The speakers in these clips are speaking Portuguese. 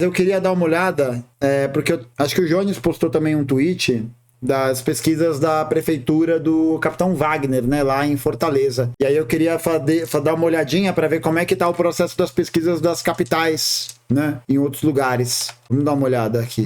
Eu queria dar uma olhada, porque eu acho que o Jones postou também um tweet das pesquisas da prefeitura do Capitão Wagner, né, lá em Fortaleza. E aí eu queria dar uma olhadinha para ver como é que tá o processo das pesquisas das capitais, né, em outros lugares. Vamos dar uma olhada aqui.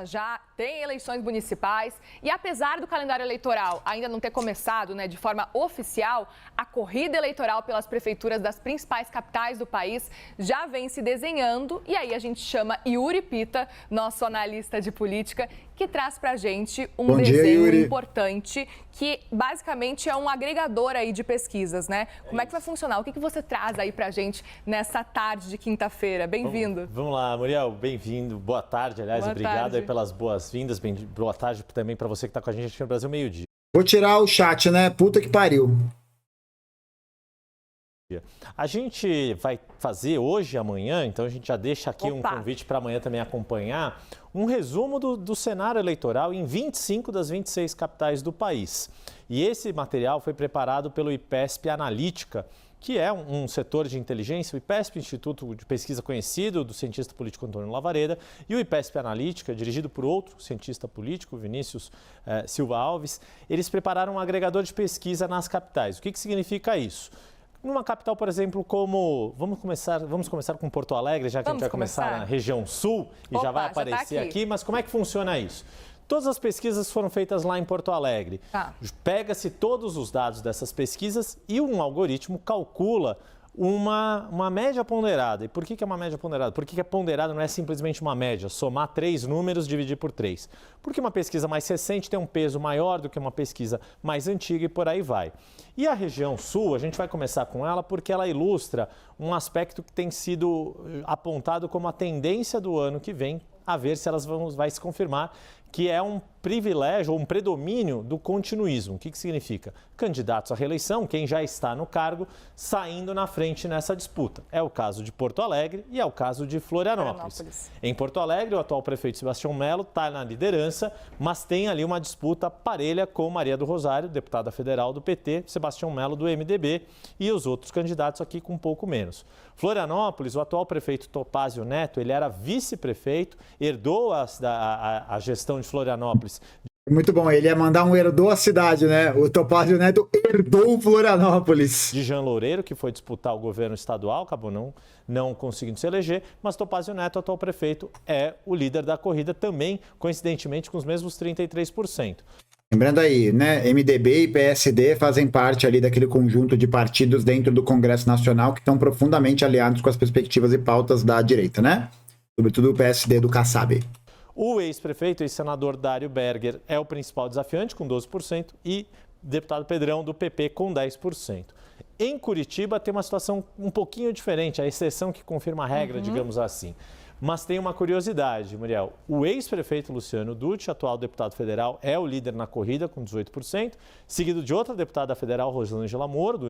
Já tem eleições municipais e apesar do calendário eleitoral ainda não ter começado, né, de forma oficial, a corrida eleitoral pelas prefeituras das principais capitais do país já vem se desenhando e aí a gente chama Yuri Pita, nosso analista de política, que traz pra gente um desenho importante que basicamente é um agregador aí de pesquisas, né? Como é que vai funcionar? O que você traz aí pra gente nessa tarde de quinta-feira? Bem-vindo. Vamos lá, Muriel, bem-vindo. Boa tarde, aliás, Boa obrigado tarde. Aí pelas boas-vindas. Boa tarde também para você que está com a gente aqui no Brasil meio-dia. Vou tirar o chat, né? Puta que pariu. A gente vai fazer hoje e amanhã, então a gente já deixa aqui um convite para amanhã também acompanhar um resumo do cenário eleitoral em 25 das 26 capitais do país. E esse material foi preparado pelo IPESP Analítica, que é um setor de inteligência, o IPESP, Instituto de Pesquisa conhecido do cientista político Antônio Lavareda, e o IPESP Analítica, dirigido por outro cientista político, Vinícius Silva Alves. Eles prepararam um agregador de pesquisa nas capitais. O que significa isso? Numa capital, por exemplo, como... Vamos começar com Porto Alegre, já que a gente vai começar na região sul e já vai aparecer aqui. Mas como é que funciona isso? Todas as pesquisas foram feitas lá em Porto Alegre. Pega-se todos os dados dessas pesquisas e um algoritmo calcula uma média ponderada. E por que é uma média ponderada? Por que é ponderada, não é simplesmente uma média, somar 3 números, dividir por 3. Porque uma pesquisa mais recente tem um peso maior do que uma pesquisa mais antiga e por aí vai. E a região sul, a gente vai começar com ela porque ela ilustra um aspecto que tem sido apontado como a tendência do ano que vem, a ver se elas vai se confirmar, que é um privilégio ou um predomínio do continuismo. O que significa? Candidatos à reeleição, quem já está no cargo, saindo na frente nessa disputa. É o caso de Porto Alegre e é o caso de Florianópolis. Em Porto Alegre, o atual prefeito Sebastião Melo está na liderança, mas tem ali uma disputa parelha com Maria do Rosário, deputada federal do PT, Sebastião Melo do MDB e os outros candidatos aqui com um pouco menos. Florianópolis, o atual prefeito Topázio Neto, ele era vice-prefeito, herdou a gestão de Florianópolis. Muito bom, ele ia mandar um herdou a cidade, né? O Topázio Neto herdou Florianópolis. De Jean Loureiro, que foi disputar o governo estadual, acabou não conseguindo se eleger, mas Topázio Neto, atual prefeito, é o líder da corrida também, coincidentemente, com os mesmos 33%. Lembrando aí, né, MDB e PSD fazem parte ali daquele conjunto de partidos dentro do Congresso Nacional que estão profundamente aliados com as perspectivas e pautas da direita, né? Sobretudo o PSD do Kassab. O ex-prefeito e senador Dário Berger é o principal desafiante, com 12%, e deputado Pedrão, do PP, com 10%. Em Curitiba tem uma situação um pouquinho diferente, a exceção que confirma a regra, digamos assim. Mas tem uma curiosidade, Muriel. O ex-prefeito Luciano Dutti, atual deputado federal, é o líder na corrida, com 18%, seguido de outra deputada federal, Rosângela Moro,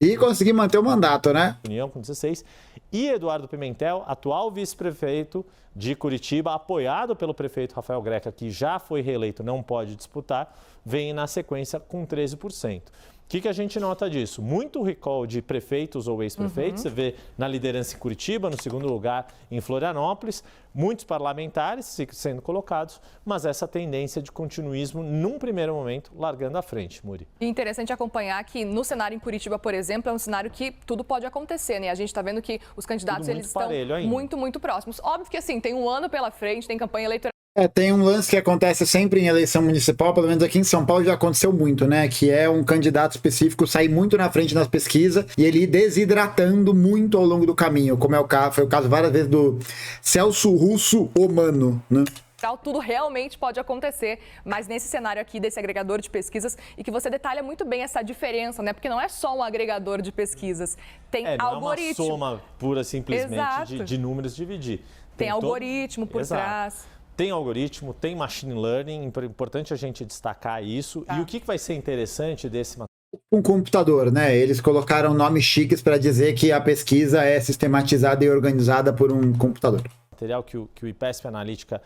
e conseguir manter o mandato, né? União, com 16%. E Eduardo Pimentel, atual vice-prefeito de Curitiba, apoiado pelo prefeito Rafael Greca, que já foi reeleito, não pode disputar, vem na sequência com 13%. O que a gente nota disso? Muito recall de prefeitos ou ex-prefeitos. Você vê na liderança em Curitiba, no segundo lugar em Florianópolis, muitos parlamentares sendo colocados, mas essa tendência de continuismo, num primeiro momento, largando à frente, Muri. E interessante acompanhar que no cenário em Curitiba, por exemplo, é um cenário que tudo pode acontecer, né? A gente está vendo que os candidatos eles estão muito próximos. Óbvio que assim, tem um ano pela frente, tem campanha eleitoral. Tem um lance que acontece sempre em eleição municipal, pelo menos aqui em São Paulo já aconteceu muito, né? Que é um candidato específico sair muito na frente nas pesquisas e ele ir desidratando muito ao longo do caminho, como foi o caso várias vezes do Celso Russo Omano, né? Tudo realmente pode acontecer, mas nesse cenário aqui desse agregador de pesquisas e que você detalha muito bem essa diferença, né? Porque não é só um agregador de pesquisas, tem algoritmo. Não é uma soma pura simplesmente de números dividir. Tem algoritmo por trás. Tem algoritmo, tem machine learning, importante a gente destacar isso. E o que vai ser interessante desse material? Um computador, né? Eles colocaram nomes chiques para dizer que a pesquisa é sistematizada e organizada por um computador. O material que o IPESP Analítica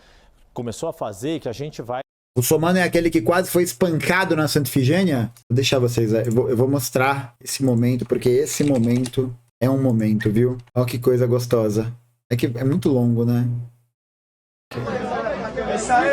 começou a fazer e que a gente vai... O Somano é aquele que quase foi espancado na Santa Ifigênia? Vou deixar vocês, eu vou mostrar esse momento, porque esse momento é um momento, viu? Olha que coisa gostosa. É que é muito longo, né? É isso aí!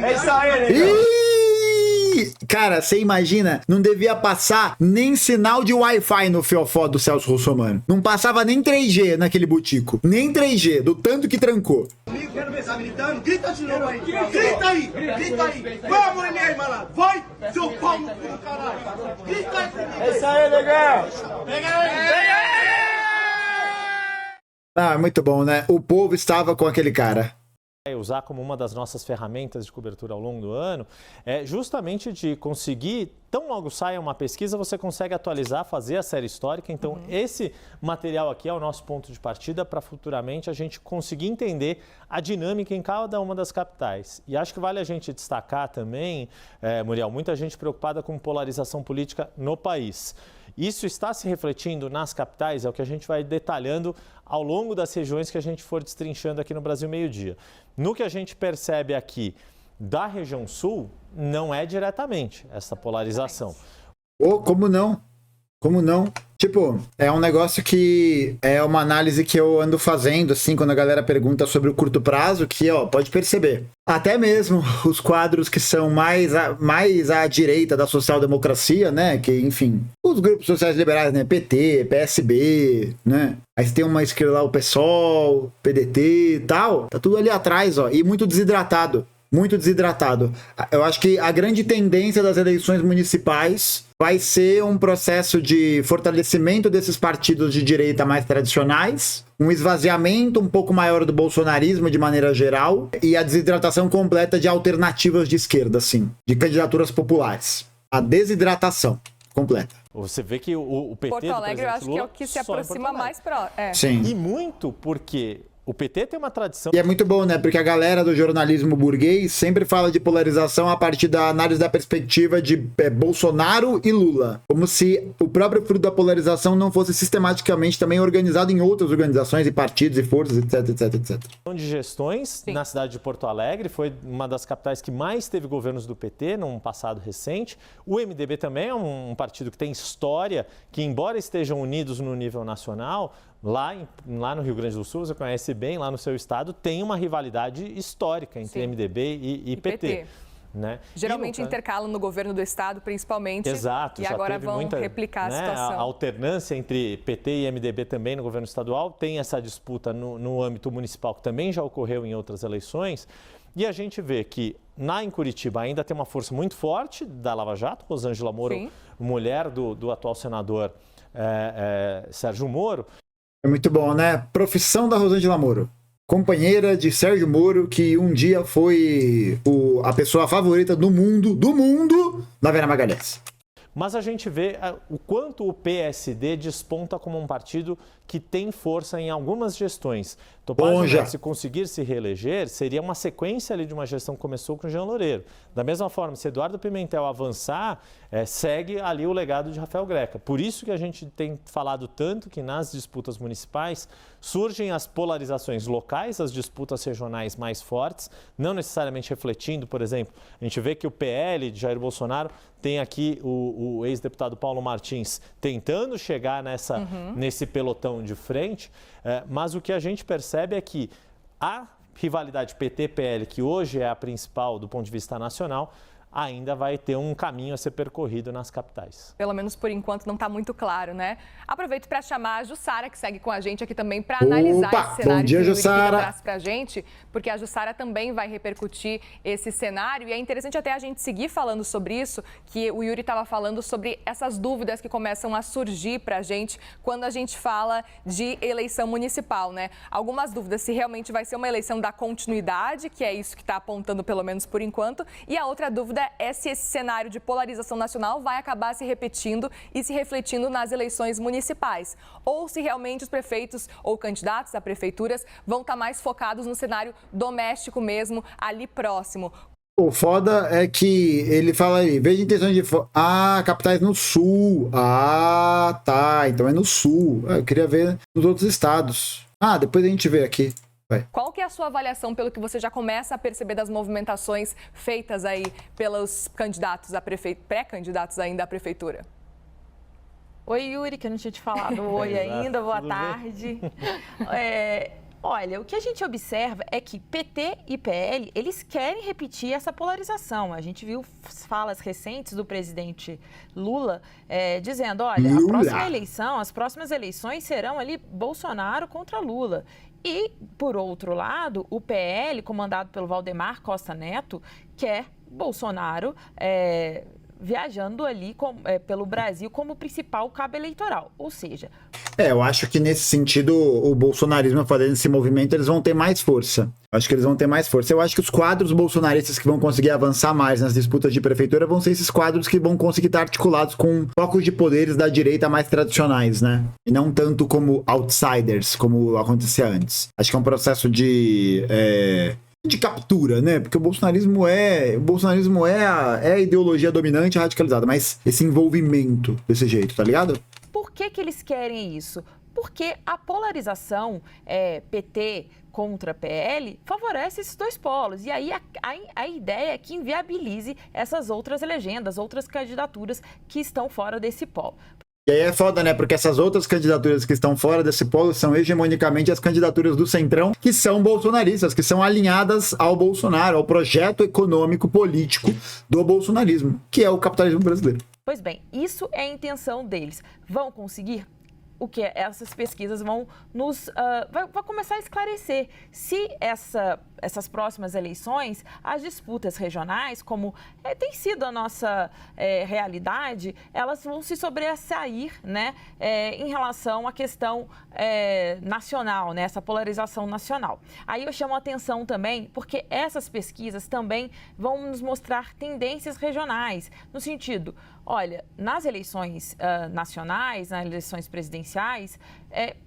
É isso aí, Ih! Cara, você imagina, não devia passar nem sinal de Wi-Fi no fiofó do Celso Russomano. Não passava nem 3G naquele butico. Nem 3G, do tanto que trancou. Quero ver, tá gritando? Grita de novo aí! Grita aí! Grita aí! Vamos, Neném, malandro! Vai! Seu pau no cu do caralho! Grita aí! É isso aí, legal! Pega aí! Ah, muito bom, né? O povo estava com aquele cara. Usar como uma das nossas ferramentas de cobertura ao longo do ano é justamente de conseguir, tão logo saia uma pesquisa, você consegue atualizar, fazer a série histórica. Então, esse material aqui é o nosso ponto de partida para futuramente a gente conseguir entender a dinâmica em cada uma das capitais. E acho que vale a gente destacar também, Muriel, muita gente preocupada com polarização política no país. Isso está se refletindo nas capitais, é o que a gente vai detalhando ao longo das regiões que a gente for destrinchando aqui no Brasil Meio-Dia. No que a gente percebe aqui da região sul, não é diretamente essa polarização. Oh, como não? Como não? Tipo, é um negócio que é uma análise que eu ando fazendo, assim, quando a galera pergunta sobre o curto prazo, que, ó, pode perceber. Até mesmo os quadros que são mais à direita da social-democracia, né, que, enfim, os grupos sociais liberais, né, PT, PSB, né, aí você tem uma esquerda lá, o PSOL, PDT e tal, tá tudo ali atrás, ó, e muito desidratado. Muito desidratado. Eu acho que a grande tendência das eleições municipais vai ser um processo de fortalecimento desses partidos de direita mais tradicionais, um esvaziamento um pouco maior do bolsonarismo de maneira geral e a desidratação completa de alternativas de esquerda, assim, de candidaturas populares. A desidratação completa. Você vê que o PT Porto Alegre, eu acho que é o que se aproxima mais próximo. Sim. E muito porque o PT tem uma tradição... E é muito bom, né? Porque a galera do jornalismo burguês sempre fala de polarização a partir da análise da perspectiva de Bolsonaro e Lula. Como se o próprio fruto da polarização não fosse sistematicamente também organizado em outras organizações e partidos e forças, etc, etc, etc. De gestões, sim, na cidade de Porto Alegre, foi uma das capitais que mais teve governos do PT num passado recente. O MDB também é um partido que tem história, que embora estejam unidos no nível nacional, lá no Rio Grande do Sul, você conhece bem, lá no seu estado, tem uma rivalidade histórica entre MDB e PT. Né? Geralmente intercalam no governo do estado, principalmente. Exato. E agora vão replicar a situação. A alternância entre PT e MDB também no governo estadual, tem essa disputa no âmbito municipal, que também já ocorreu em outras eleições. E a gente vê que em Curitiba ainda tem uma força muito forte da Lava Jato, Rosângela Moro, sim, mulher do atual senador Sérgio Moro. É muito bom, né? Profissão da Rosângela Moro. Companheira de Sérgio Moro, que um dia foi a pessoa favorita do mundo, da Vera Magalhães. Mas a gente vê o quanto o PSD desponta como um partido que tem força em algumas gestões. Topaz, se conseguir se reeleger, seria uma sequência ali de uma gestão que começou com o Jean Loureiro. Da mesma forma, se Eduardo Pimentel avançar, segue ali o legado de Rafael Greca. Por isso que a gente tem falado tanto que nas disputas municipais surgem as polarizações locais, as disputas regionais mais fortes, não necessariamente refletindo, por exemplo, a gente vê que o PL de Jair Bolsonaro tem aqui o ex-deputado Paulo Martins tentando chegar nesse pelotão de frente, mas o que a gente percebe é que a rivalidade PT-PL, que hoje é a principal do ponto de vista nacional, ainda vai ter um caminho a ser percorrido nas capitais. Pelo menos por enquanto não está muito claro, né? Aproveito para chamar a Jussara, que segue com a gente aqui também, para analisar esse cenário. Bom dia, Jussara. Para a gente, porque a Jussara também vai repercutir esse cenário. E é interessante até a gente seguir falando sobre isso, que o Yuri estava falando sobre essas dúvidas que começam a surgir para a gente quando a gente fala de eleição municipal, né? Algumas dúvidas se realmente vai ser uma eleição da continuidade, que é isso que está apontando pelo menos por enquanto, e a outra dúvida é se esse cenário de polarização nacional vai acabar se repetindo e se refletindo nas eleições municipais. Ou se realmente os prefeitos ou candidatos a prefeituras vão estar mais focados no cenário doméstico mesmo, ali próximo. O foda é que ele fala aí, veja intenções de... capitais no sul. Ah, tá, então é no sul. Eu queria ver nos outros estados. Depois a gente vê aqui. Qual que é a sua avaliação pelo que você já começa a perceber das movimentações feitas aí pelos candidatos a pré-candidatos ainda à prefeitura? Oi, Yuri, que eu não tinha te falado oi ainda, boa tarde. Olha, o que a gente observa é que PT e PL, eles querem repetir essa polarização. A gente viu falas recentes do presidente Lula dizendo, olha, as próximas eleições serão ali Bolsonaro contra Lula. E, por outro lado, o PL, comandado pelo Valdemar Costa Neto, quer Bolsonaro viajando ali pelo Brasil como principal cabo eleitoral, ou seja... eu acho que nesse sentido o bolsonarismo fazendo esse movimento, eles vão ter mais força. Acho que eles vão ter mais força. Eu acho que os quadros bolsonaristas que vão conseguir avançar mais nas disputas de prefeitura vão ser esses quadros que vão conseguir estar articulados com focos de poderes da direita mais tradicionais, né? E não tanto como outsiders, como acontecia antes. Acho que é um processo de captura, né? Porque o bolsonarismo é a ideologia dominante radicalizada, mas esse envolvimento desse jeito, tá ligado? Por que eles querem isso? Porque a polarização PT contra PL favorece esses dois polos. E aí a ideia é que inviabilize essas outras legendas, outras candidaturas que estão fora desse polo. E aí é foda, né? Porque essas outras candidaturas que estão fora desse polo são hegemonicamente as candidaturas do Centrão, que são bolsonaristas, que são alinhadas ao Bolsonaro, ao projeto econômico político do bolsonarismo, que é o capitalismo brasileiro. Pois bem, isso é a intenção deles. Vão conseguir? O que essas pesquisas vão nos vai começar a esclarecer se essas próximas eleições, as disputas regionais, como tem sido a nossa realidade, elas vão se sobressair, né, em relação à questão nacional, né, essa polarização nacional. Aí eu chamo a atenção também, porque essas pesquisas também vão nos mostrar tendências regionais, no sentido, olha, nas eleições nacionais, nas eleições presidenciais,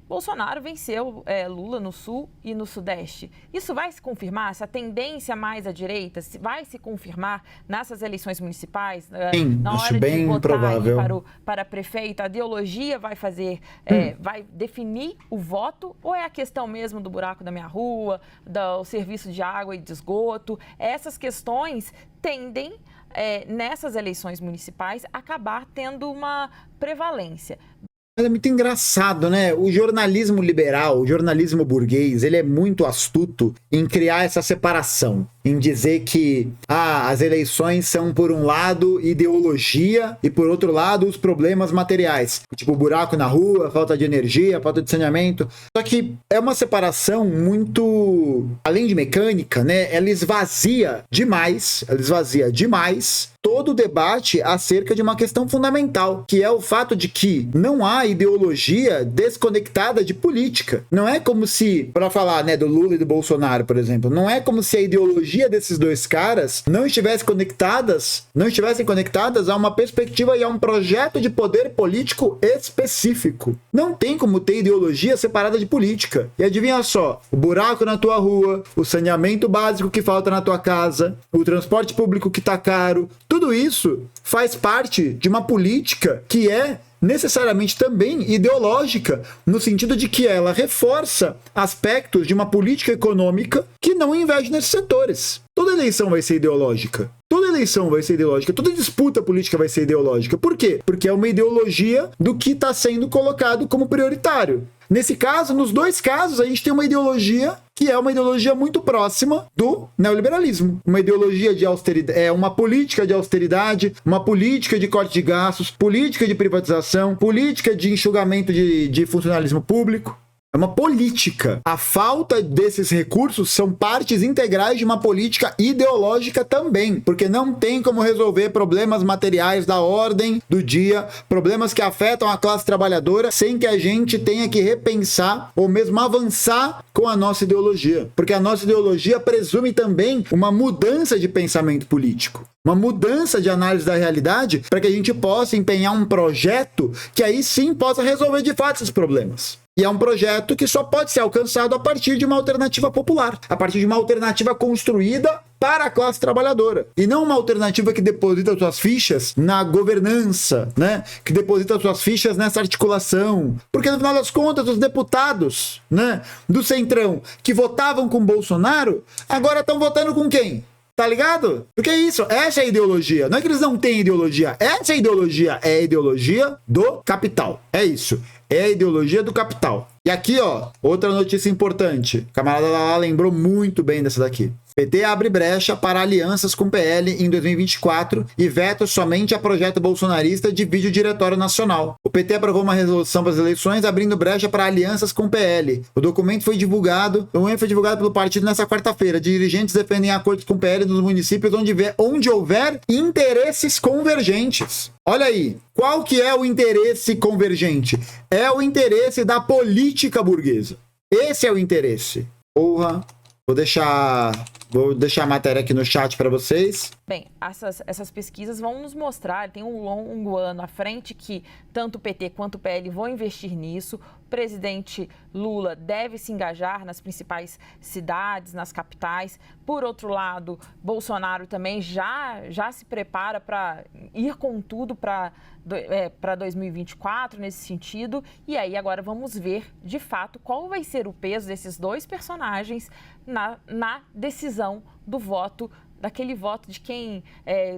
Bolsonaro venceu Lula no Sul e no Sudeste. Isso vai se confirmar? Essa tendência mais à direita vai se confirmar nessas eleições municipais? Sim, na hora acho bem de votar provável. Para prefeito, a ideologia vai fazer, vai definir o voto? Ou é a questão mesmo do buraco da minha rua, do serviço de água e de esgoto? Essas questões tendem, nessas eleições municipais, acabar tendo uma prevalência. Mas é muito engraçado, né? O jornalismo liberal, o jornalismo burguês, ele é muito astuto em criar essa separação, em dizer que as eleições são, por um lado, ideologia e, por outro lado, os problemas materiais. Tipo, buraco na rua, falta de energia, falta de saneamento. Só que é uma separação muito, além de mecânica, né? Ela esvazia demais todo o debate acerca de uma questão fundamental, que é o fato de que não há ideologia desconectada de política. Não é como se, para falar, né, do Lula e do Bolsonaro, por exemplo, não é como se a ideologia desses dois caras não estivessem conectadas a uma perspectiva e a um projeto de poder político específico. Não tem como ter ideologia separada de política. E adivinha só, o buraco na tua rua, o saneamento básico que falta na tua casa, o transporte público que tá caro, tudo isso faz parte de uma política que é necessariamente também ideológica, no sentido de que ela reforça aspectos de uma política econômica que não investe nesses setores. Toda eleição vai ser ideológica. Toda disputa política vai ser ideológica. Por quê? Porque é uma ideologia do que está sendo colocado como prioritário. Nesse caso, nos dois casos, a gente tem uma ideologia que é uma ideologia muito próxima do neoliberalismo. Uma ideologia de austeridade, uma política de austeridade, uma política de corte de gastos, política de privatização, política de enxugamento de funcionalismo público. É uma política. A falta desses recursos são partes integrais de uma política ideológica também, porque não tem como resolver problemas materiais da ordem do dia, problemas que afetam a classe trabalhadora, sem que a gente tenha que repensar ou mesmo avançar com a nossa ideologia. Porque a nossa ideologia presume também uma mudança de pensamento político, uma mudança de análise da realidade, para que a gente possa empenhar um projeto que aí sim possa resolver de fato esses problemas. E é um projeto que só pode ser alcançado a partir de uma alternativa popular, a partir de uma alternativa construída para a classe trabalhadora. E não uma alternativa que deposita suas fichas na governança, né? Que deposita suas fichas nessa articulação. Porque, no final das contas, os deputados, né, do Centrão que votavam com Bolsonaro, agora estão votando com quem? Tá ligado? Porque é isso, essa é a ideologia. Não é que eles não têm ideologia. Essa ideologia é a ideologia do capital. É isso. É a ideologia do capital. E aqui, ó, outra notícia importante. O camarada lá lembrou muito bem dessa daqui. PT abre brecha para alianças com PL em 2024 e veta somente a projeto bolsonarista de vídeo diretório nacional. O PT aprovou uma resolução para as eleições abrindo brecha para alianças com PL. O documento foi divulgado pelo partido nesta quarta-feira. Dirigentes defendem acordos com PL nos municípios onde houver interesses convergentes. Olha aí, qual que é o interesse convergente? É o interesse da política burguesa. Esse é o interesse. Porra, vou deixar a matéria aqui no chat para vocês. Bem, essas pesquisas vão nos mostrar, tem um longo ano à frente que tanto o PT quanto o PL vão investir nisso. O presidente Lula deve se engajar nas principais cidades, nas capitais. Por outro lado, Bolsonaro também já se prepara para ir com tudo para 2024 nesse sentido. E aí agora vamos ver, de fato, qual vai ser o peso desses dois personagens na decisão do voto, daquele voto de quem,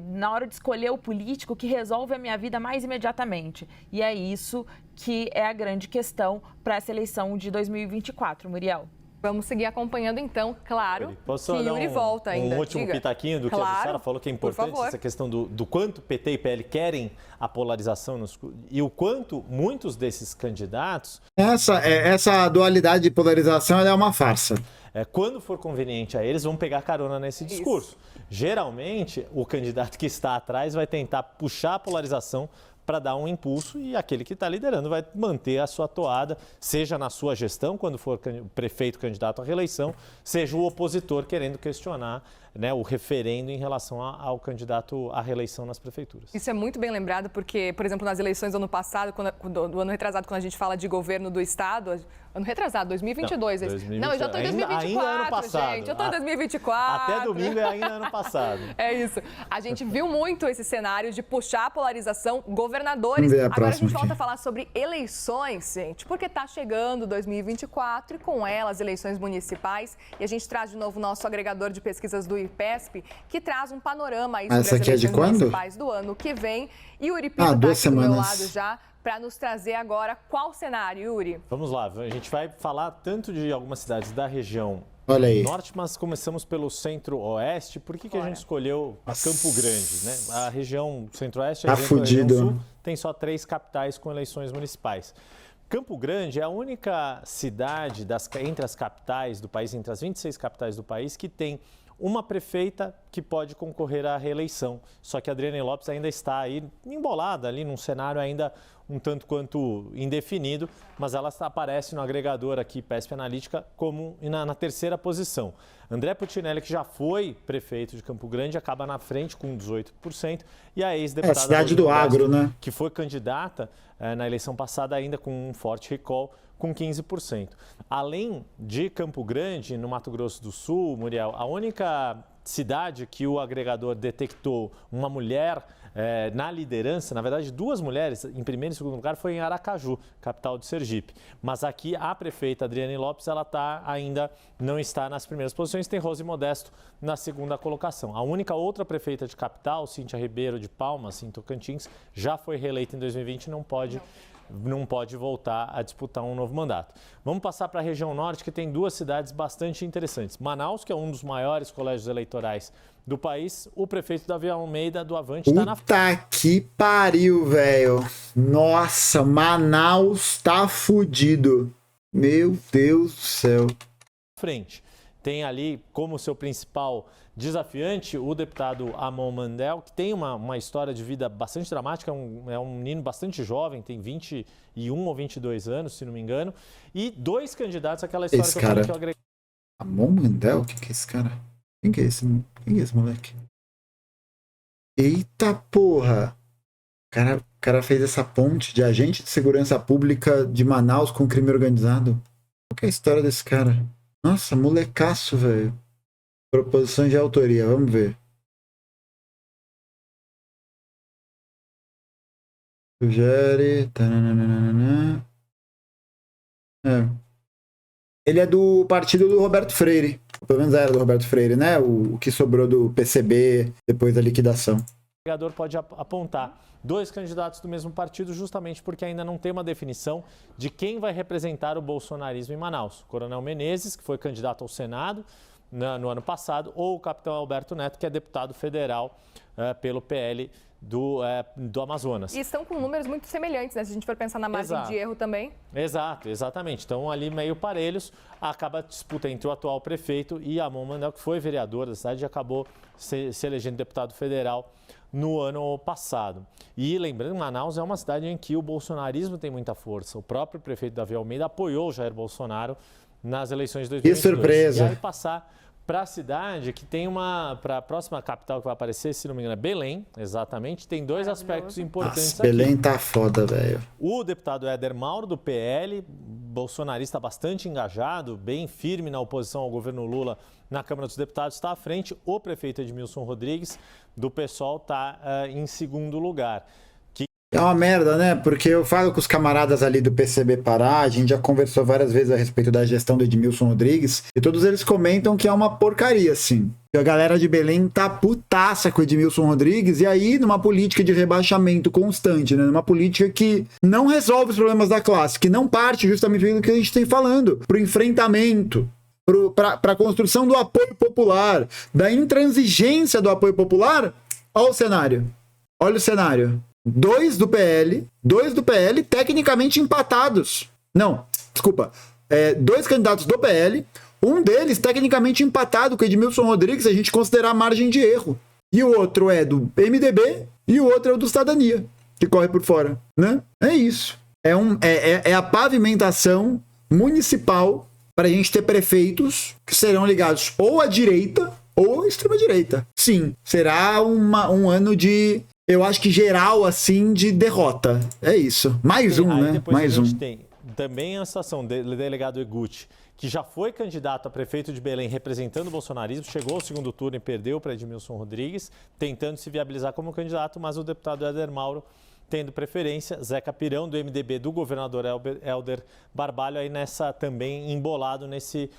na hora de escolher o político que resolve a minha vida mais imediatamente. E é isso que é a grande questão para essa eleição de 2024, Muriel. Vamos seguir acompanhando então, claro, Posso que Yuri volta ainda. Um último pitaquinho do que a Jussara falou, que é importante, essa questão do quanto PT e PL querem a polarização e o quanto muitos desses candidatos... Essa dualidade de polarização ela é uma farsa. Quando for conveniente a eles, vão pegar carona nesse discurso. Geralmente, o candidato que está atrás vai tentar puxar a polarização para dar um impulso e aquele que está liderando vai manter a sua toada, seja na sua gestão, quando for prefeito candidato à reeleição, seja o opositor querendo questionar, né, o referendo em relação ao candidato à reeleição nas prefeituras. Isso é muito bem lembrado porque, por exemplo, nas eleições do ano passado, do ano retrasado, quando a gente fala de governo do Estado, ano retrasado, 2022. Não, eu já estou em 2024, ainda ano passado, gente. Eu estou em 2024. Até domingo é ainda ano passado. É isso. A gente viu muito esse cenário de puxar a polarização, governadores. Agora a gente volta a falar sobre eleições, gente, porque está chegando 2024 e com ela as eleições municipais. E a gente traz de novo o nosso agregador de pesquisas do IPESP, que traz um panorama aí sobre as eleições municipais do ano que vem. E o Yuri Pinto está aqui do meu lado já para nos trazer agora qual cenário, Yuri? Vamos lá, a gente vai falar tanto de algumas cidades da região norte, mas começamos pelo centro-oeste. Por que a gente escolheu Campo Grande, né? A região centro-oeste e a região sul tem só 3 capitais com eleições municipais. Campo Grande é a única cidade entre as capitais do país, entre as 26 capitais do país, que tem uma prefeita que pode concorrer à reeleição. Só que a Adriane Lopes ainda está aí embolada ali num cenário ainda um tanto quanto indefinido, mas ela aparece no agregador aqui, PESP Analítica, como na terceira posição. André Puccinelli, que já foi prefeito de Campo Grande, acaba na frente com 18%, e a ex-deputada cidade do agro, né? Que foi candidata na eleição passada ainda com um forte recall, com 15%. Além de Campo Grande, no Mato Grosso do Sul, Muriel, a única cidade que o agregador detectou uma mulher na liderança, na verdade 2 mulheres em primeiro e segundo lugar, foi em Aracaju, capital de Sergipe. Mas aqui a prefeita Adriane Lopes, ela ainda não está nas primeiras posições, tem Rose Modesto na segunda colocação. A única outra prefeita de capital, Cíntia Ribeiro de Palmas, em Tocantins, já foi reeleita em 2020 e não pode voltar a disputar um novo mandato. Vamos passar para a região norte, que tem 2 cidades bastante interessantes. Manaus, que é um dos maiores colégios eleitorais do país, o prefeito Davi Almeida do Avante está na frente. Puta que pariu, velho. Nossa, Manaus tá fudido. Meu Deus do céu. Frente. Tem ali como seu principal desafiante o deputado Amon Mandel, que tem uma história de vida bastante dramática, é um menino bastante jovem, tem 21 ou 22 anos, se não me engano, e 2 candidatos àquela história esse cara, que eu agreguei. Amon Mandel? Quem que é esse cara? Quem que é esse moleque? Eita porra! O cara fez essa ponte de agente de segurança pública de Manaus com crime organizado. Qual que é a história desse cara? Nossa, molecaço, velho. Proposição de autoria, vamos ver. Sugere. Ele é do partido do Roberto Freire. Pelo menos era do Roberto Freire, né? O que sobrou do PCB depois da liquidação. agregador pode apontar 2 candidatos do mesmo partido, justamente porque ainda não tem uma definição de quem vai representar o bolsonarismo em Manaus. Coronel Menezes, que foi candidato ao Senado no ano passado, ou o capitão Alberto Neto, que é deputado federal pelo PL do Amazonas. E estão com números muito semelhantes, né? Se a gente for pensar na margem de erro também. Exatamente. Estão ali meio parelhos. Acaba a disputa entre o atual prefeito e Amon Mandel, que foi vereador da cidade e acabou se elegendo deputado federal no ano passado. E lembrando, Manaus é uma cidade em que o bolsonarismo tem muita força. O próprio prefeito Davi Almeida apoiou o Jair Bolsonaro nas eleições de 2022. Que surpresa! E aí passar para a cidade que tem para a próxima capital que vai aparecer, se não me engano, é Belém, exatamente. Tem 2 aspectos importantes aqui. Belém tá foda, velho. O deputado Éder Mauro, do PL, bolsonarista bastante engajado, bem firme na oposição ao governo Lula na Câmara dos Deputados, está à frente. O prefeito Edmilson Rodrigues, do PSOL, está em segundo lugar. É uma merda, né? Porque eu falo com os camaradas ali do PCB Pará, a gente já conversou várias vezes a respeito da gestão do Edmilson Rodrigues, e todos eles comentam que é uma porcaria, assim. A galera de Belém tá putaça com o Edmilson Rodrigues, e aí numa política de rebaixamento constante, né? Numa política que não resolve os problemas da classe, que não parte justamente do que a gente tem falando, pro enfrentamento, para a construção do apoio popular, da intransigência do apoio popular. Olha o cenário. Olha o cenário. 2 do PL tecnicamente empatados. Não, desculpa. 2 candidatos do PL, um deles tecnicamente empatado com o Edmilson Rodrigues, se a gente considerar a margem de erro. E o outro é do MDB e o outro é o do Cidadania, que corre por fora, né? É isso. É a pavimentação municipal para a gente ter prefeitos que serão ligados ou à direita ou à extrema-direita. Sim, será um ano de, eu acho que geral, assim, de derrota. É isso. Mais um, né? Mais um. Tem também a situação do delegado Eguchi, que já foi candidato a prefeito de Belém representando o bolsonarismo, chegou ao segundo turno e perdeu para Edmilson Rodrigues, tentando se viabilizar como candidato, mas o deputado Éder Mauro tendo preferência. Zeca Pirão, do MDB, do governador Helder Barbalho, aí também embolado nesse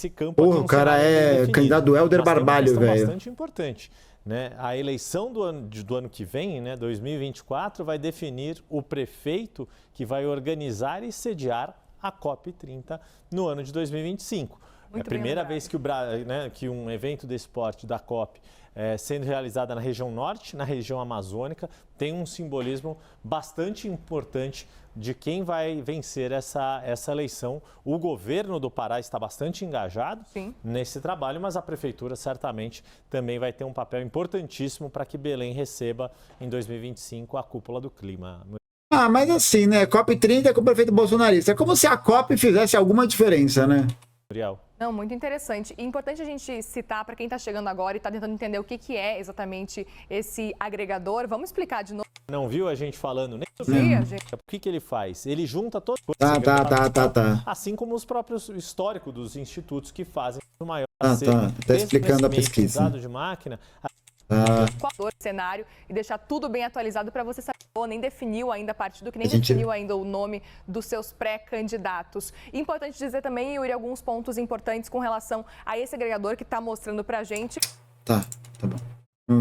campo. Porra, o cara é candidato do Helder Barbalho, velho. Bastante importante, né? A eleição do ano que vem, né, 2024, vai definir o prefeito que vai organizar e sediar a COP30 no ano de 2025. É a primeira vez que um evento desse porte da COP sendo realizada na região norte, na região amazônica, tem um simbolismo bastante importante de quem vai vencer essa eleição. O governo do Pará está bastante engajado nesse trabalho, mas a prefeitura certamente também vai ter um papel importantíssimo para que Belém receba em 2025 a cúpula do clima. Ah, mas assim, né? COP30 com o prefeito bolsonarista. É como se a COP fizesse alguma diferença, né? Não, muito interessante. E importante a gente citar para quem está chegando agora e está tentando entender o que é exatamente esse agregador. Vamos explicar de novo. Não viu a gente falando nem sobre o que ele faz? Ele junta todas as coisas. Tá. Assim como os próprios históricos dos institutos que fazem o maior Tá explicando a pesquisa. De máquina. Qual cenário e deixar tudo bem atualizado para você saber. Nem definiu ainda partido, que nem definiu ainda o nome dos seus pré-candidatos. Importante dizer também, Yuri, alguns pontos importantes com relação a esse agregador que está mostrando para a gente. Tá bom.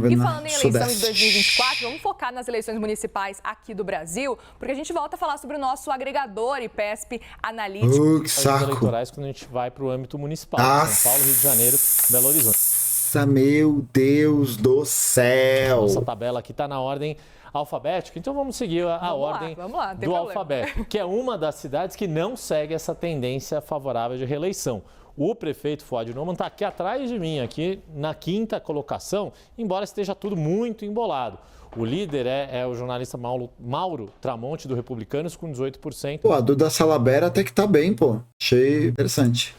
E falando em eleição de 2024, vamos focar nas eleições municipais aqui do Brasil, porque a gente volta a falar sobre o nosso agregador IPESP Analítico. Que saco. Eleitorais quando a gente vai para o âmbito municipal, São Paulo, Rio de Janeiro, Belo Horizonte. Meu Deus do céu. Nossa tabela aqui está na ordem alfabética, então vamos seguir a ordem do alfabeto, que é uma das cidades que não segue essa tendência favorável de reeleição. O prefeito Fuad Noman está aqui atrás de mim, aqui na 5ª colocação, embora esteja tudo muito embolado. O líder é o jornalista Mauro Tramonte, do Republicanos, com 18%. Pô, a Duda Salabert até que tá bem, pô. Achei interessante.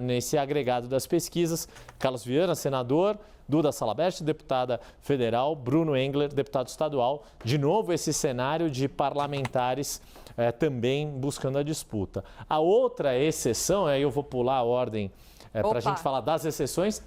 Nesse agregado das pesquisas, Carlos Viana, senador, Duda Salabert, deputada federal, Bruno Engler, deputado estadual. De novo, esse cenário de parlamentares também buscando a disputa. A outra exceção, aí eu vou pular a ordem para a gente falar das exceções,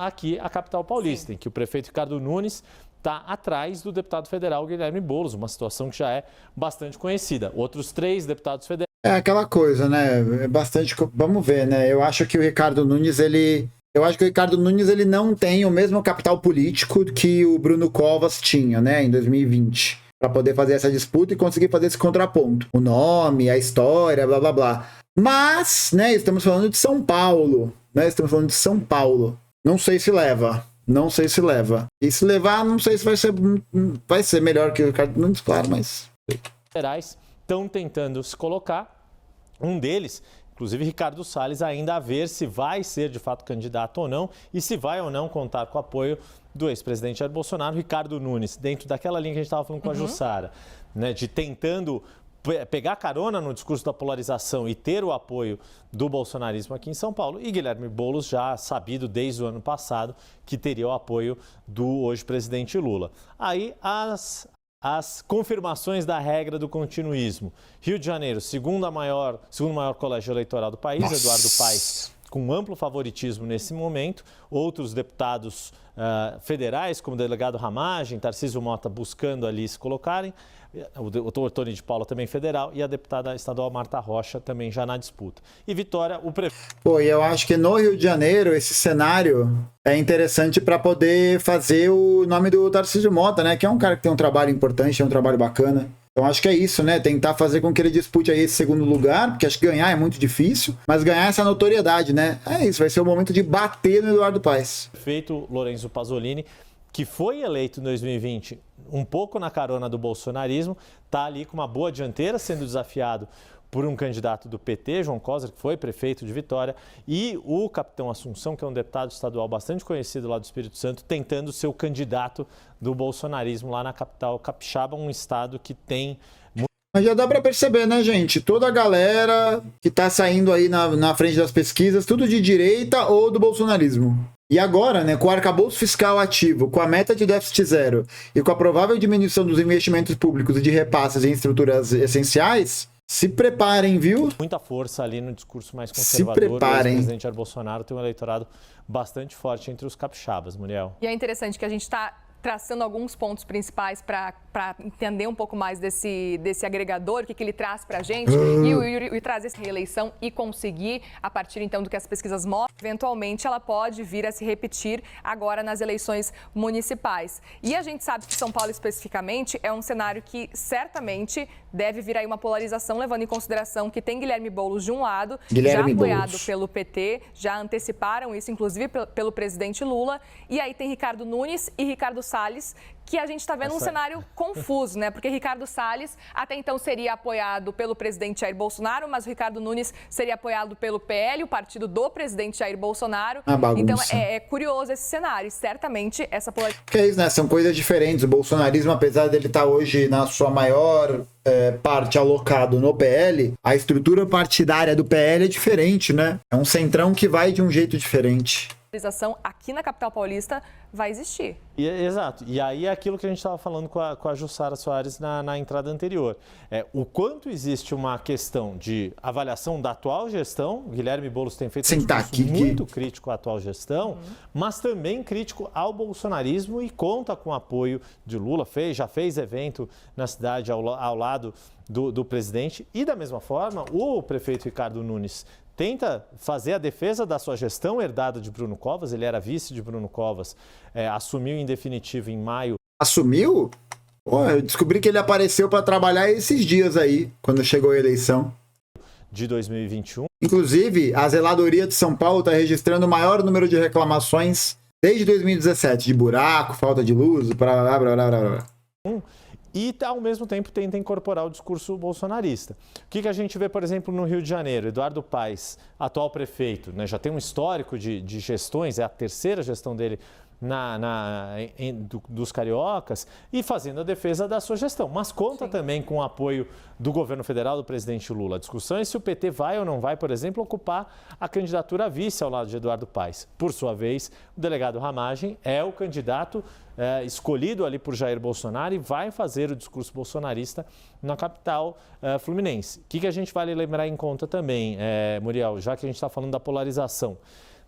aqui a capital paulista, em que o prefeito Ricardo Nunes está atrás do deputado federal Guilherme Boulos, uma situação que já é bastante conhecida. Outros 3 deputados federais. É aquela coisa, né? É bastante. Vamos ver, né? Eu acho que o Ricardo Nunes, ele Eu acho que o Ricardo Nunes ele não tem o mesmo capital político que o Bruno Covas tinha, né, em 2020, para poder fazer essa disputa e conseguir fazer esse contraponto. O nome, a história, blá blá blá. Mas, né, estamos falando de São Paulo, né? Estamos falando de São Paulo. Não sei se leva. Não sei se leva. E se levar, não sei se vai ser melhor que o Ricardo Nunes, claro, mas... Federais estão tentando se colocar. Um deles, inclusive Ricardo Salles, ainda a ver se vai ser de fato candidato ou não e se vai ou não contar com o apoio do ex-presidente Jair Bolsonaro. Ricardo Nunes, dentro daquela linha que a gente estava falando com a Jussara, né, de tentando pegar carona no discurso da polarização e ter o apoio do bolsonarismo aqui em São Paulo. E Guilherme Boulos, já sabido desde o ano passado que teria o apoio do hoje presidente Lula. Aí as confirmações da regra do continuismo. Rio de Janeiro, segundo maior colégio eleitoral do país, Nossa. Eduardo Paes, com amplo favoritismo nesse momento. Outros deputados federais, como o delegado Ramagem, Tarcísio Mota, buscando ali se colocarem. O doutor Tony de Paula também federal e a deputada estadual Marta Rocha também já na disputa. E Vitória, o prefeito. Pô, e eu acho que no Rio de Janeiro esse cenário é interessante para poder fazer o nome do Tarcísio Mota, né? Que é um cara que tem um trabalho importante, é um trabalho bacana. Então acho que é isso, né? Tentar fazer com que ele dispute aí esse segundo lugar, porque acho que ganhar é muito difícil, mas ganhar essa notoriedade, né? É isso, vai ser o momento de bater no Eduardo Paes. O prefeito Lorenzo Pasolini, que foi eleito em 2020 um pouco na carona do bolsonarismo, está ali com uma boa dianteira, sendo desafiado por um candidato do PT, João Coser, que foi prefeito de Vitória, e o capitão Assunção, que é um deputado estadual bastante conhecido lá do Espírito Santo, tentando ser o candidato do bolsonarismo lá na capital capixaba, um estado que tem... Mas já dá para perceber, né, gente? Toda a galera que tá saindo aí na frente das pesquisas, tudo de direita ou do bolsonarismo. E agora, né, com o arcabouço fiscal ativo, com a meta de déficit zero e com a provável diminuição dos investimentos públicos e de repasses em estruturas essenciais, se preparem, viu? Muita força ali no discurso mais conservador. Se preparem. O presidente Jair Bolsonaro tem um eleitorado bastante forte entre os capixabas, Muriel. E é interessante que a gente está traçando alguns pontos principais para entender um pouco mais desse agregador, o que ele traz para a gente e trazer essa reeleição e conseguir, a partir então do que as pesquisas mostram, eventualmente ela pode vir a se repetir agora nas eleições municipais. E a gente sabe que São Paulo especificamente é um cenário que certamente deve vir aí uma polarização, levando em consideração que tem Guilherme Boulos de um lado, já apoiado pelo PT, já anteciparam isso, inclusive pelo presidente Lula, e aí tem Ricardo Nunes e Ricardo Salles, que a gente está vendo um cenário confuso, né? Porque Ricardo Salles até então seria apoiado pelo presidente Jair Bolsonaro, mas o Ricardo Nunes seria apoiado pelo PL, o partido do presidente Jair Bolsonaro. Então é curioso esse cenário, e certamente essa polarização... Que é isso, né? São coisas diferentes. O bolsonarismo, apesar dele estar hoje na sua maior parte alocado no PL, a estrutura partidária do PL é diferente, né? É um centrão que vai de um jeito diferente. Aqui na capital paulista vai existir. Exato. E aí é aquilo que a gente estava falando com a Jussara Soares na entrada anterior. O quanto existe uma questão de avaliação da atual gestão. Guilherme Boulos tem feito um discurso muito crítico à atual gestão, mas também crítico ao bolsonarismo e conta com o apoio de Lula. Já fez evento na cidade ao lado do presidente. E da mesma forma, o prefeito Ricardo Nunes tenta fazer a defesa da sua gestão herdada de Bruno Covas. Ele era vice de Bruno Covas, assumiu em definitivo em maio. Assumiu? Pô, eu descobri que ele apareceu para trabalhar esses dias aí, quando chegou a eleição. De 2021. Inclusive, a Zeladoria de São Paulo está registrando o maior número de reclamações desde 2017, de buraco, falta de luz, blá, blá, blá, blá, blá. E, ao mesmo tempo, tenta incorporar o discurso bolsonarista. O que a gente vê, por exemplo, no Rio de Janeiro? Eduardo Paes, atual prefeito, né, já tem um histórico de gestões, é a terceira gestão dele dos cariocas, e fazendo a defesa da sua gestão. Mas conta também com o apoio do governo federal, do presidente Lula. A discussão é se o PT vai ou não vai, por exemplo, ocupar a candidatura a vice ao lado de Eduardo Paes. Por sua vez, o delegado Ramagem é o candidato escolhido ali por Jair Bolsonaro e vai fazer o discurso bolsonarista na capital fluminense. O que a gente vale lembrar em conta também, Muriel, já que a gente está falando da polarização.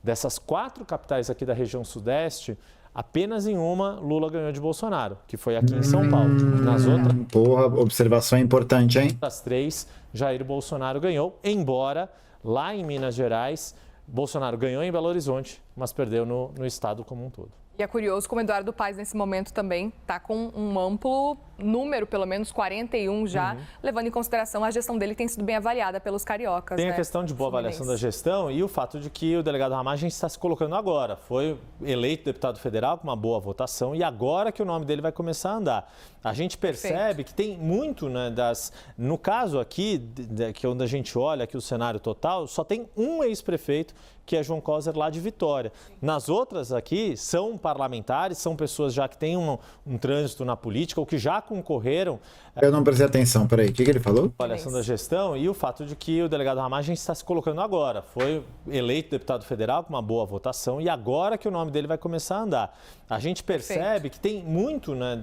Dessas 4 capitais aqui da região sudeste, apenas em uma Lula ganhou de Bolsonaro, que foi aqui em São Paulo. Nas outras... Porra, observação importante, hein? Das 3, Jair Bolsonaro ganhou, embora lá em Minas Gerais Bolsonaro ganhou em Belo Horizonte, mas perdeu no estado como um todo. E é curioso como Eduardo Paes, nesse momento, também está com um amplo número, pelo menos 41 já, levando em consideração a gestão dele tem sido bem avaliada pelos cariocas. Tem a questão de boa avaliação da gestão e o fato de que o delegado Ramagem está se colocando agora. Foi eleito deputado federal com uma boa votação e agora que o nome dele vai começar a andar. A gente percebe que tem muito, né, no caso aqui, que onde a gente olha aqui o cenário total, só tem um ex-prefeito, que é João Coser, lá de Vitória. Nas outras aqui, são parlamentares, são pessoas já que têm um trânsito na política ou que já concorreram. Eu não prestei atenção, peraí, o que ele falou? Avaliação da gestão e o fato de que o delegado Ramagem está se colocando agora. Foi eleito deputado federal com uma boa votação e agora que o nome dele vai começar a andar. A gente percebe que tem muito, né,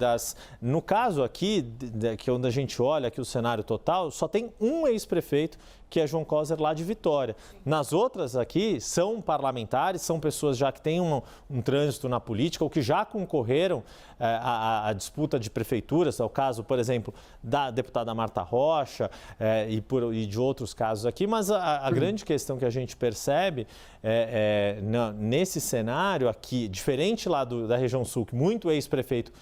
no caso aqui, que onde a gente olha aqui o cenário total, só tem um ex-prefeito, que é João Coser, lá de Vitória. Nas outras aqui, são parlamentares, são pessoas já que têm um trânsito na política ou que já concorreram à disputa de prefeituras, é o caso, por exemplo, da deputada Marta Rocha e de outros casos aqui, mas a grande questão que a gente percebe nesse cenário aqui, diferente lá da região sul, que muito ex-prefeito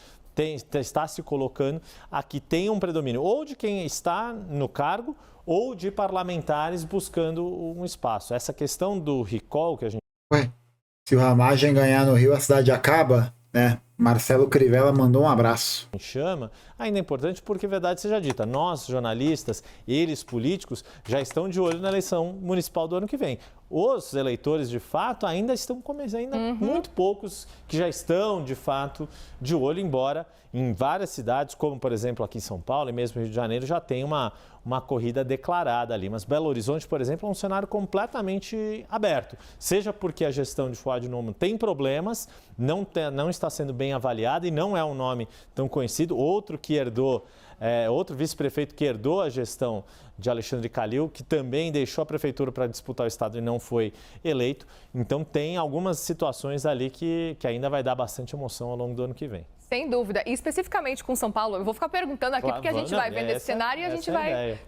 está se colocando, aqui tem um predomínio ou de quem está no cargo ou de parlamentares buscando um espaço. Essa questão do recall que a gente... Se o Ramagem ganhar no Rio, a cidade acaba, né? Marcelo Crivella mandou um abraço. Chama, ainda é importante porque, verdade seja dita, nós, jornalistas, eles, políticos, já estão de olho na eleição municipal do ano que vem. Os eleitores, de fato, ainda estão começando, muito poucos que já estão, de fato, de olho, embora em várias cidades, como, por exemplo, aqui em São Paulo e mesmo Rio de Janeiro, já tem uma corrida declarada ali. Mas Belo Horizonte, por exemplo, é um cenário completamente aberto. Seja porque a gestão de Fuad Numan tem problemas, não está sendo bem avaliada e não é um nome tão conhecido. Outro vice-prefeito que herdou a gestão de Alexandre Calil, que também deixou a prefeitura para disputar o estado e não foi eleito. Então tem algumas situações ali que ainda vai dar bastante emoção ao longo do ano que vem. Sem dúvida. E especificamente com São Paulo, eu vou ficar perguntando aqui, porque a gente vai vendo esse cenário e a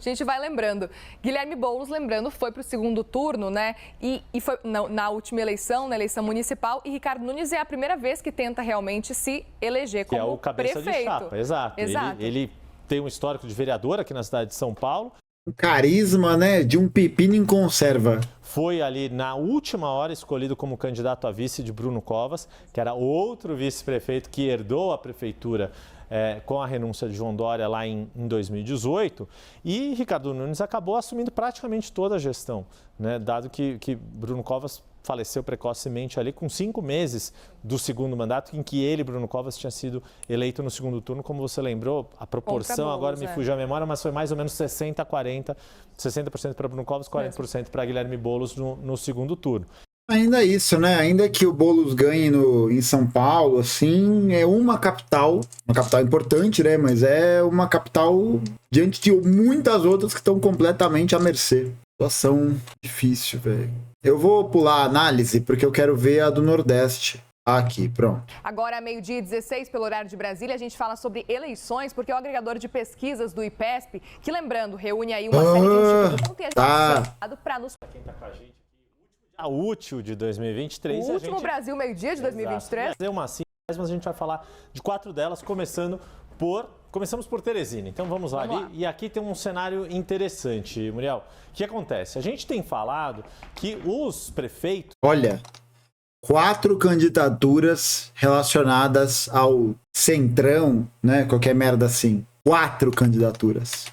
gente vai lembrando. Guilherme Boulos, lembrando, foi para o segundo turno, né? E foi na última eleição, na eleição municipal, e Ricardo Nunes é a primeira vez que tenta realmente se eleger como prefeito. Que é o cabeça prefeito. De chapa, exato. Ele tem um histórico de vereador aqui na cidade de São Paulo. Um carisma, né? De um pepino em conserva. Foi ali na última hora escolhido como candidato a vice de Bruno Covas, que era outro vice-prefeito que herdou a prefeitura com a renúncia de João Dória lá em 2018. E Ricardo Nunes acabou assumindo praticamente toda a gestão, né? Dado que Bruno Covas faleceu precocemente ali com 5 meses do segundo mandato, em que ele, Bruno Covas, tinha sido eleito no segundo turno. Como você lembrou, a proporção agora me fugiu a memória, mas foi mais ou menos 60-40, 60% para Bruno Covas, 40% para Guilherme Boulos no segundo turno. Ainda isso, né? Ainda que o Boulos ganhe em São Paulo, assim, é uma capital importante, né? Mas é uma capital diante de muitas outras que estão completamente à mercê. Situação difícil, velho. Eu vou pular a análise porque eu quero ver a do Nordeste. Aqui, pronto. Agora, meio-dia e 16, pelo horário de Brasília, a gente fala sobre eleições, porque o agregador de pesquisas do IPESP, que lembrando, reúne aí uma série de institutos, não tem para nos... Quem está com a gente aqui, a útil de 2023. O último Brasil Meio-dia de 2023. Fazer uma assim, mas a gente vai falar de 4 delas, começamos por Teresina. Então vamos lá. E aqui tem um cenário interessante, Muriel. O que acontece? A gente tem falado que os prefeitos... Olha, 4 candidaturas relacionadas ao Centrão, né? Qualquer merda assim. 4 candidaturas.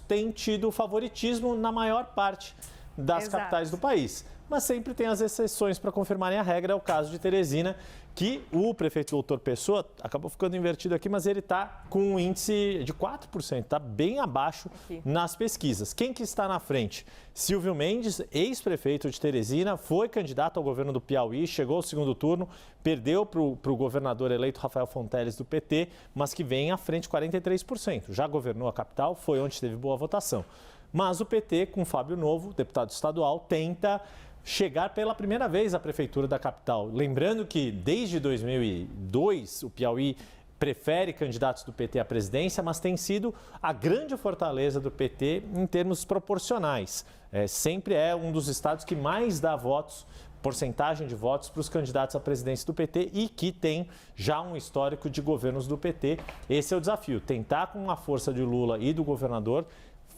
Têm tido favoritismo na maior parte das capitais do país. Mas sempre tem as exceções para confirmarem a regra. É o caso de Teresina, que o prefeito Doutor Pessoa acabou ficando invertido aqui, mas ele está com um índice de 4%, está bem abaixo nas pesquisas. Quem que está na frente? Silvio Mendes, ex-prefeito de Teresina, foi candidato ao governo do Piauí, chegou ao segundo turno, perdeu para o governador eleito Rafael Fonteles do PT, mas que vem à frente 43%. Já governou a capital, foi onde teve boa votação. Mas o PT, com Fábio Novo, deputado estadual, tenta chegar pela primeira vez à prefeitura da capital. Lembrando que desde 2002 o Piauí prefere candidatos do PT à presidência, mas tem sido a grande fortaleza do PT em termos proporcionais. Sempre é um dos estados que mais dá votos porcentagem de votos para os candidatos à presidência do PT e que tem já um histórico de governos do PT. Esse é o desafio, tentar com a força de Lula e do governador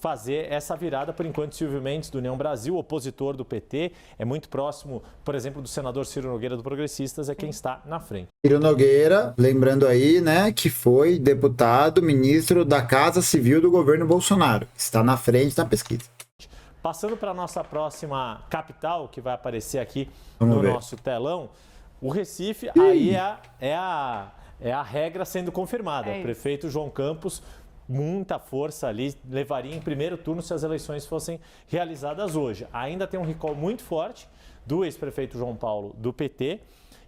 fazer essa virada. Por enquanto, Silvio Mendes, do União Brasil, opositor do PT, é muito próximo, por exemplo, do senador Ciro Nogueira, do Progressistas, é quem está na frente. Ciro Nogueira, lembrando aí, né, que foi deputado, ministro da Casa Civil do governo Bolsonaro. Está na frente na pesquisa. Passando para a nossa próxima capital, que vai aparecer aqui Vamos ver. Nosso telão, o Recife, aí é a regra sendo confirmada. O prefeito João Campos, muita força ali, levaria em primeiro turno se as eleições fossem realizadas hoje. Ainda tem um recall muito forte do ex-prefeito João Paulo, do PT,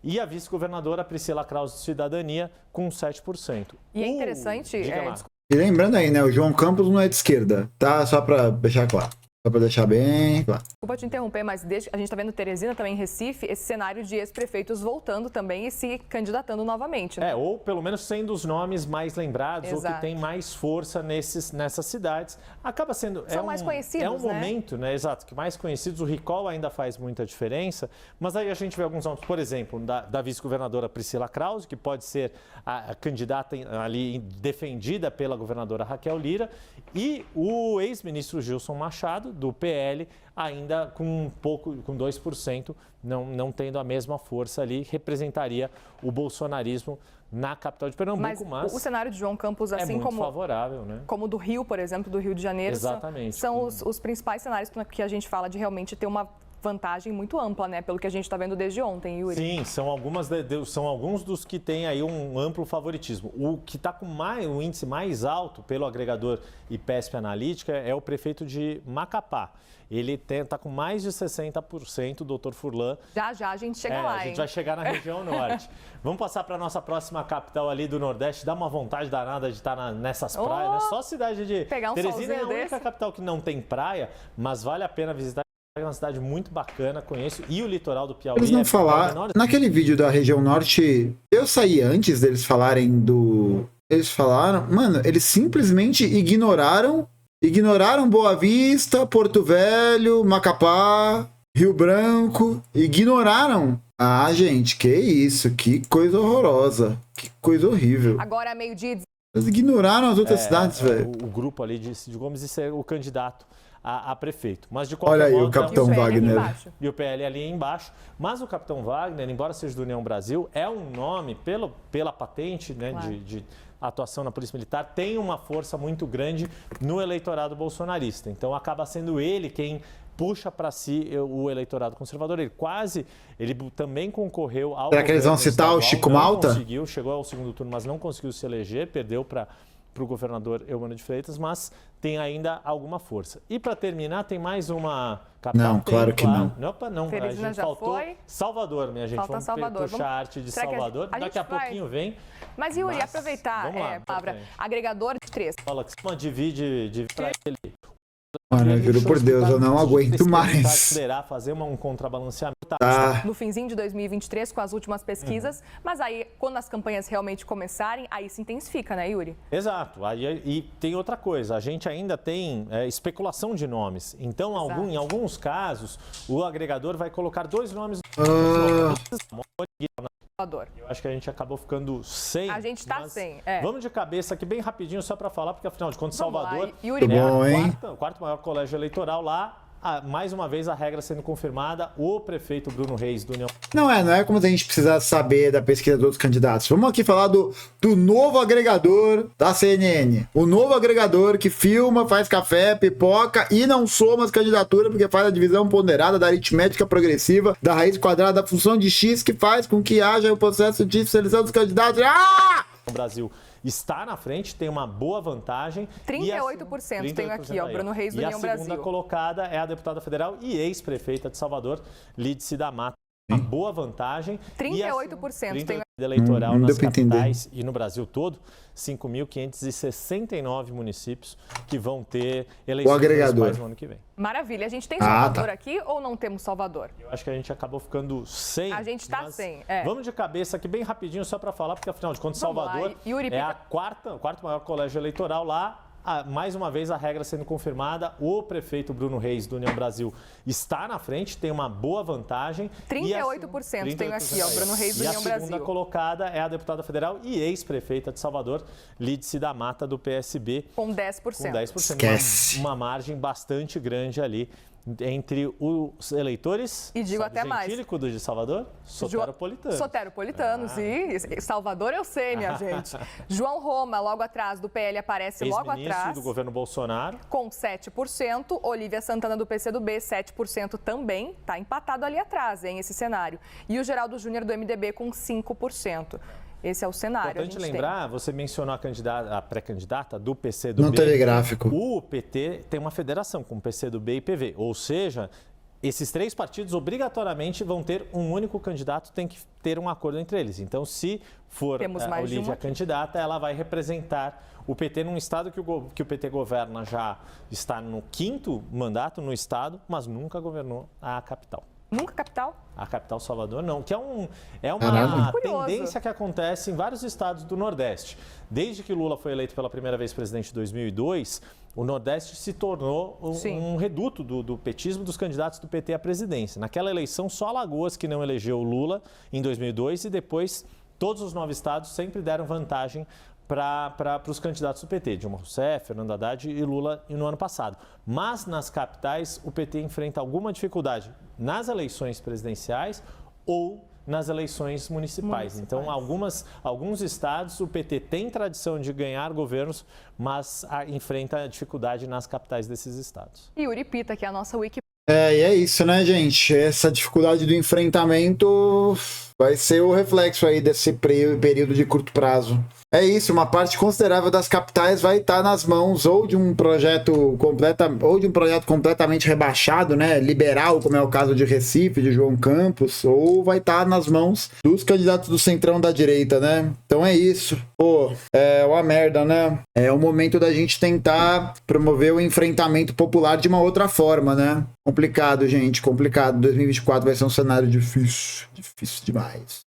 e a vice-governadora Priscila Krause, de Cidadania, com 7%. E é interessante... E lembrando aí, né, o João Campos não é de esquerda, tá? Só para deixar claro. Só para deixar bem claro. Desculpa te interromper, mas a gente está vendo Teresina, também em Recife, esse cenário de ex-prefeitos voltando também e se candidatando novamente. Né? Ou pelo menos sendo os nomes mais lembrados, Exato. ou que tem mais força nessas cidades. Acaba sendo... São mais conhecidos, É um momento, né? Exato, que mais conhecidos, o recall ainda faz muita diferença, mas aí a gente vê alguns nomes, por exemplo, da vice-governadora Priscila Krause, que pode ser a candidata ali defendida pela governadora Raquel Lira, e o ex-ministro Gilson Machado, do PL, ainda com 2%, não tendo a mesma força ali, representaria o bolsonarismo na capital de Pernambuco. Mas o cenário de João Campos, assim muito favorável, né? Como do Rio, por exemplo, do Rio de Janeiro, Exatamente. são os principais cenários que a gente fala de realmente ter uma vantagem muito ampla, né? Pelo que a gente está vendo desde ontem, Yuri. Sim, são alguns dos que têm aí um amplo favoritismo. O que está com o índice mais alto pelo agregador IPESP Analítica é o prefeito de Macapá. Ele está com mais de 60%, o doutor Furlan. Já a gente chega lá, A gente vai chegar na região norte. Vamos passar para a nossa próxima capital ali do Nordeste. Dá uma vontade danada de estar nessas praias, né? Só a cidade de Teresina é a única capital que não tem praia, mas vale a pena visitar. É uma cidade muito bacana, conheço. E o litoral do Piauí. Eles não falaram. Naquele vídeo da região norte, eu saí antes deles falarem do. Eles falaram. Mano, eles simplesmente ignoraram Boa Vista, Porto Velho, Macapá, Rio Branco. Ignoraram. Ah, gente, que isso. Que coisa horrorosa. Que coisa horrível. Agora, meio-dia. Eles ignoraram as outras cidades, velho. O grupo ali de Cid Gomes, isso é o candidato a prefeito. Mas de qualquer Olha aí, modo, o Capitão Wagner. E o PL ali embaixo. Mas o Capitão Wagner, embora seja do União Brasil, é um nome, pela patente, né, claro, de atuação na Polícia Militar, tem uma força muito grande no eleitorado bolsonarista. Então acaba sendo ele quem puxa para si o eleitorado conservador. Ele também concorreu ao... Será que eles vão citar o Chico Malta? Chegou ao segundo turno, mas não conseguiu se eleger, perdeu para o governador Eumano de Freitas, mas tem ainda alguma força. E para terminar, tem mais uma capital. Não, claro que não. Não. A gente faltou foi. Salvador, minha gente. Falta Vamos puxar a arte de Salvador. Daqui a pouquinho vem. Mas, Yuri, aproveitar a palavra agregador de 3. Fala que se divide para ele. Mano, eu juro por Deus, eu não aguento mais. Fazer um contrabalanceamento. Tá. No finzinho de 2023, com as últimas pesquisas, mas aí, quando as campanhas realmente começarem, aí se intensifica, né, Yuri? Exato. E tem outra coisa, a gente ainda tem especulação de nomes. Então, em alguns casos, o agregador vai colocar 2 nomes. Eu acho que a gente acabou ficando sem. A gente tá sem. Vamos de cabeça aqui bem rapidinho só para falar, porque afinal de contas, Salvador é o quarto maior colégio eleitoral lá. Mais uma vez a regra sendo confirmada, o prefeito Bruno Reis do União. Não é como se a gente precisasse saber da pesquisa dos outros candidatos. Vamos aqui falar do novo agregador da CNN. O novo agregador que filma, faz café, pipoca e não soma as candidaturas porque faz a divisão ponderada da aritmética progressiva da raiz quadrada da função de x que faz com que haja o processo de seleção dos candidatos. O Brasil está na frente, tem uma boa vantagem. 38% tenho aqui, Bruno Reis do União Brasil. E a segunda colocada é a deputada federal e ex-prefeita de Salvador, Lídice da Mata. Uma boa vantagem. 38% tem eleitoral nas capitais e no Brasil todo, 5.569 municípios que vão ter eleições municipais no ano que vem. Maravilha. A gente tem Salvador aqui ou não temos Salvador? Eu acho que a gente acabou ficando sem. A gente está sem. Vamos de cabeça aqui bem rapidinho só para falar, porque afinal de contas Salvador é o quarto maior colégio eleitoral lá. mais uma vez a regra sendo confirmada, o prefeito Bruno Reis do União Brasil está na frente, tem uma boa vantagem. 38% tenho aqui, ó, Bruno Reis do União Brasil. A segunda colocada é a deputada federal e ex-prefeita de Salvador, Lídice da Mata, do PSB. Com 10%. Com 10%. Esquece. Uma margem bastante grande ali entre os eleitores. E digo até mais. Gentílico de Salvador, soteropolitanos. Soteropolitanos. E Salvador eu sei, minha gente. João Roma, logo atrás do PL, aparece logo atrás. Do governo Bolsonaro. Com 7%. Olívia Santana do PCdoB, 7% também. Está empatado ali atrás, hein, esse cenário. E o Geraldo Júnior do MDB com 5%. Esse é o cenário. Importante lembrar, você mencionou a pré-candidata do PCdoB. Não teve gráfico. O PT tem uma federação com PCdoB e PV, ou seja, esses 3 partidos obrigatoriamente vão ter um único candidato, tem que ter um acordo entre eles. Então, se for a Olívia candidata, ela vai representar o PT num estado que o PT governa, já está no 5º mandato no estado, mas nunca governou a capital. Nunca capital? A capital Salvador não, que é uma tendência que acontece em vários estados do Nordeste. Desde que Lula foi eleito pela primeira vez presidente em 2002, o Nordeste se tornou um reduto do petismo dos candidatos do PT à presidência. Naquela eleição, só Alagoas que não elegeu o Lula em 2002 e depois todos os 9 estados sempre deram vantagem para os candidatos do PT, Dilma Rousseff, Fernando Haddad e Lula no ano passado. Mas nas capitais, o PT enfrenta alguma dificuldade nas eleições presidenciais ou nas eleições municipais. Então, alguns estados, o PT tem tradição de ganhar governos, mas enfrenta dificuldade nas capitais desses estados. E Yuri Pita, que é a nossa Wiki. E é isso, né, gente? Essa dificuldade do enfrentamento vai ser o reflexo aí desse período de curto prazo. É isso, uma parte considerável das capitais vai estar nas mãos ou de um projeto completamente rebaixado, né, liberal, como é o caso de Recife, de João Campos, ou vai estar nas mãos dos candidatos do centrão da direita, né? Então é isso. Pô, é uma merda, né? É o momento da gente tentar promover o enfrentamento popular de uma outra forma, né? Complicado, gente, complicado. 2024 vai ser um cenário difícil demais.